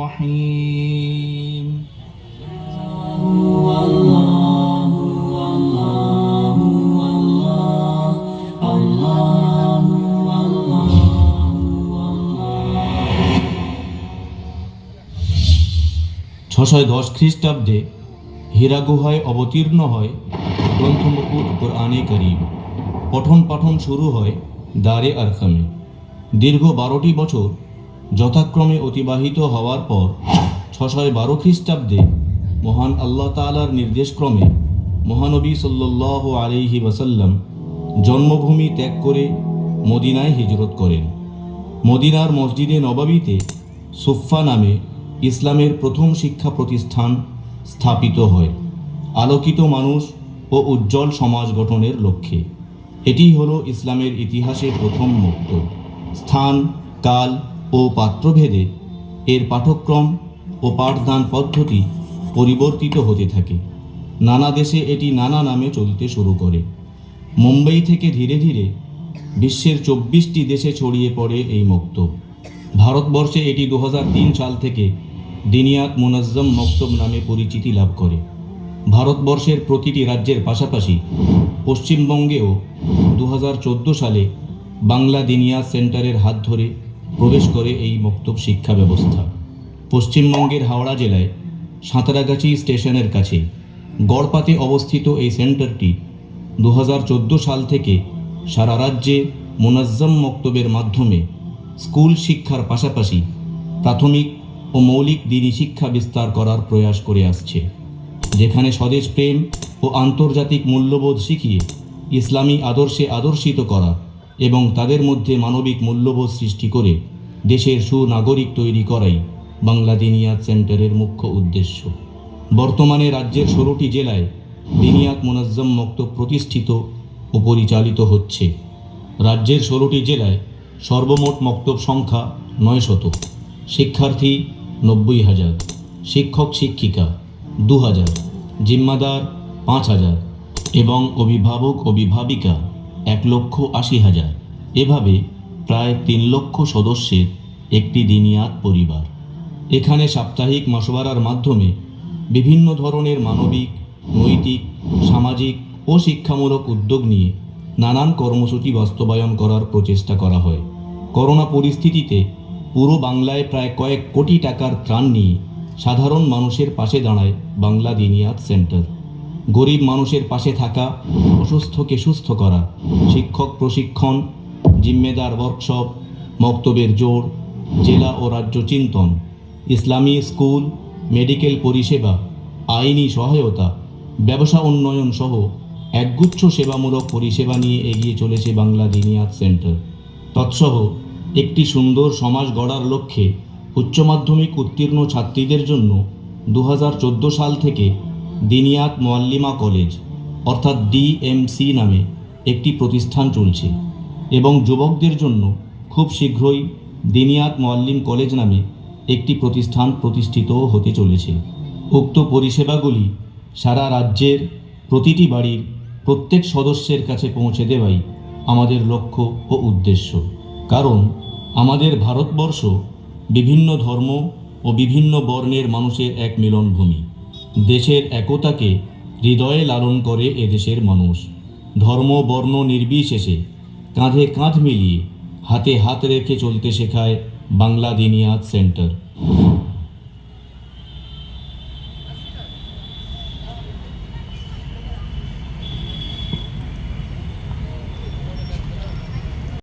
الرحيم ছশয় 10 খ্রিস্টাব্দে হীরা গুহায় অবতীর্ণ হয় গ্রন্থমুকুট কোরআনে কারীম। পঠন পাঠন শুরু হয় দারে আরকামে। দীর্ঘ 12টি বছর যথাক্রমে অতিবাহিত হওয়ার পর 612 খ্রিস্টাব্দে মহান আল্লাহ তাআলার নির্দেশক্রমে মহানবী সাল্লাল্লাহু আলাইহি ওয়াসাল্লাম জন্মভূমি ত্যাগ করে মদিনায় হিজরত করেন। মদিনার মসজিদে নববীতে সুফফা নামে ইসলামের প্রথম শিক্ষা প্রতিষ্ঠান স্থাপিত হয় আলোকিত মানুষ ও উজ্জ্বল সমাজ গঠনের লক্ষ্যে। এটি হলো ইসলামের ইতিহাসে প্রথম মক্তব। স্থান, কাল ও পাত্রভেদে এর পাঠক্রম ও পাঠদান পদ্ধতি পরিবর্তিত হতে থাকে। নানা দেশে এটি নানা নামে চলতে শুরু করে। মুম্বাই থেকে ধীরে ধীরে বিশ্বের 24টি দেশে ছড়িয়ে পড়ে এই মক্তব। ভারতবর্ষে এটি 2003 সাল থেকে দিনিয়াত মুনাজ্জম মক্তব নামে পরিচিতি লাভ করে। ভারতবর্ষের প্রতিটি রাজ্যের পাশাপাশি পশ্চিমবঙ্গেও 2014 সালে বাংলা দিনিয়াত সেন্টারের হাত ধরে প্রবেশ করে এই মক্তব শিক্ষা ব্যবস্থা। পশ্চিমবঙ্গের হাওড়া জেলায় সাঁতরাগাছি স্টেশনের কাছে গড়পাতে অবস্থিত এই সেন্টারটি 2014 সাল থেকে সারা রাজ্যে মুনাজ্জম মক্তবের মাধ্যমে স্কুল শিক্ষার পাশাপাশি প্রাথমিক ও মৌলিক দ্বীনি শিক্ষা বিস্তার করার প্রয়াস করে আসছে, যেখানে স্বদেশ প্রেম ও আন্তর্জাতিক মূল্যবোধ শিখিয়ে ইসলামী আদর্শে আদর্শিত করা এবং তাদের মধ্যে মানবিক মূল্যবোধ সৃষ্টি করে দেশের সুনাগরিক তৈরি করাই বাংলা দিনিয়াত সেন্টারের মুখ্য উদ্দেশ্য। বর্তমানে রাজ্যের 16টি জেলায় দিনিয়াত মুনাজ্জম মক্তব প্রতিষ্ঠিত ও পরিচালিত হচ্ছে। রাজ্যের 16টি জেলায় সর্বমোট মক্তব সংখ্যা 900, শিক্ষার্থী 90,000, শিক্ষক শিক্ষিকা 2,000, জিম্মাদার 5,000 এবং অভিভাবক অভিভাবিকা 1,80,000। এভাবে প্রায় 3 লক্ষ সদস্যের একটি দিনিয়াত পরিবার। এখানে সাপ্তাহিক মাসওয়ারার মাধ্যমে বিভিন্ন ধরনের মানবিক, নৈতিক, সামাজিক ও শিক্ষামূলক উদ্যোগ নিয়ে নানান কর্মসূচি বাস্তবায়ন করার প্রচেষ্টা করা হয়। করোনা পরিস্থিতিতে পুরো বাংলায় প্রায় কয়েক কোটি টাকার ত্রাণ নিয়ে সাধারণ মানুষের পাশে দাঁড়ায় বাংলা দিনিয়াত সেন্টার। গরিব মানুষের পাশে থাকা, অসুস্থকে সুস্থ করা, শিক্ষক প্রশিক্ষণ, জিম্মেদার ওয়ার্কশপ, মক্তবের জোর, জেলা ও রাজ্য চিন্তন, ইসলামী স্কুল, মেডিকেল পরিষেবা, আইনি সহায়তা, ব্যবসা উন্নয়ন সহ একগুচ্ছ সেবামূলক পরিষেবা নিয়ে এগিয়ে চলেছে বাংলা দিনিয়াত সেন্টার। তৎসহ একটি সুন্দর সমাজ গড়ার লক্ষ্যে উচ্চ মাধ্যমিক উত্তীর্ণ ছাত্রীদের জন্য 2014 সাল থেকে দিনিয়াত মোয়াল্লিমা কলেজ অর্থাৎ ডিএমসি নামে একটি প্রতিষ্ঠান চলছে এবং যুবকদের জন্য খুব শীঘ্রই দিনিয়াত মোয়াল্লিম কলেজ নামে একটি প্রতিষ্ঠান প্রতিষ্ঠিত হতে চলেছে। উক্ত পরিষেবাগুলি সারা রাজ্যের প্রতিটি বাড়ির প্রত্যেক সদস্যের কাছে পৌঁছে দেওয়াই আমাদের লক্ষ্য ও উদ্দেশ্য। কারণ আমাদের ভারতবর্ষ বিভিন্ন ধর্ম ও বিভিন্ন বর্ণের মানুষের এক মিলনভূমি। দেশের একতাকে হৃদয়ে লালন করে এদেশের মানুষ। ধর্ম বর্ণ নির্বিশেষে কাঁধে কাঁধ মিলিয়ে হাতে হাত রেখে চলতে শেখায় বাংলা দিনিয়াত সেন্টার।